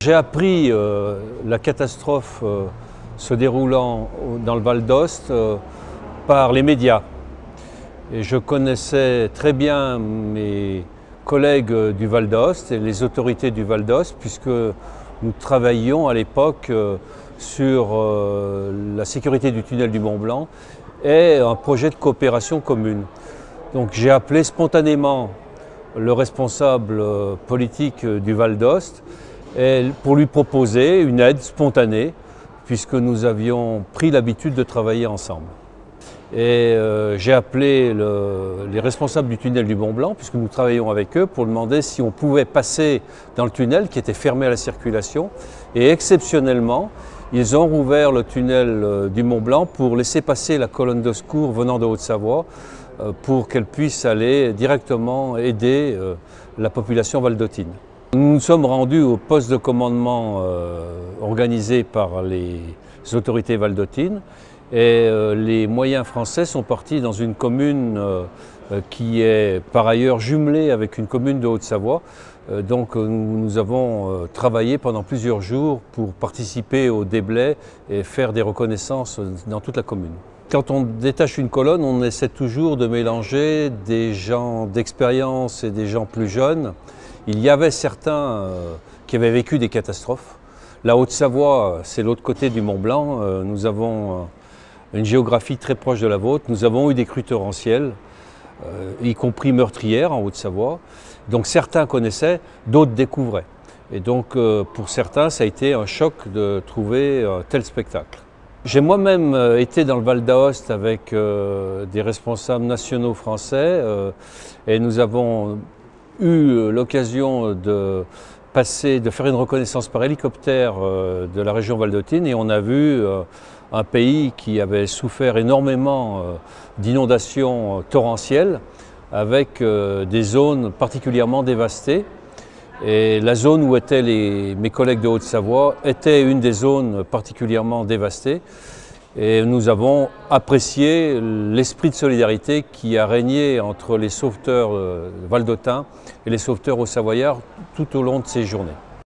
J'ai appris la catastrophe se déroulant dans le Val d'Ost par les médias. Et je connaissais très bien mes collègues du Val d'Ost et les autorités du Val d'Ost, puisque nous travaillions à l'époque sur la sécurité du tunnel du Mont Blanc et un projet de coopération commune. Donc j'ai appelé spontanément le responsable politique du Val d'Ost pour lui proposer une aide spontanée, puisque nous avions pris l'habitude de travailler ensemble. Et j'ai appelé les responsables du tunnel du Mont Blanc, puisque nous travaillions avec eux, pour demander si on pouvait passer dans le tunnel qui était fermé à la circulation. Et exceptionnellement, ils ont rouvert le tunnel du Mont Blanc pour laisser passer la colonne de secours venant de Haute-Savoie pour qu'elle puisse aller directement aider la population valdôtine. Nous nous sommes rendus au poste de commandement organisé par les autorités valdôtines et les moyens français sont partis dans une commune qui est par ailleurs jumelée avec une commune de Haute-Savoie. Donc nous avons travaillé pendant plusieurs jours pour participer au déblai et faire des reconnaissances dans toute la commune. Quand on détache une colonne, on essaie toujours de mélanger des gens d'expérience et des gens plus jeunes. Il y avait certains qui avaient vécu des catastrophes. La Haute-Savoie, c'est l'autre côté du Mont Blanc. Nous avons une géographie très proche de la vôtre. Nous avons eu des crues torrentielles, y compris meurtrières en Haute-Savoie. Donc certains connaissaient, d'autres découvraient. Et donc pour certains, ça a été un choc de trouver un tel spectacle. J'ai moi-même été dans le Val d'Aoste avec des responsables nationaux français et nous avons eu l'occasion de faire une reconnaissance par hélicoptère de la région valdôtine et on a vu un pays qui avait souffert énormément d'inondations torrentielles avec des zones particulièrement dévastées. Et la zone où étaient mes collègues de Haute-Savoie était une des zones particulièrement dévastées. Et nous avons apprécié l'esprit de solidarité qui a régné entre les sauveteurs valdôtains et les sauveteurs haut-savoyards tout au long de ces journées.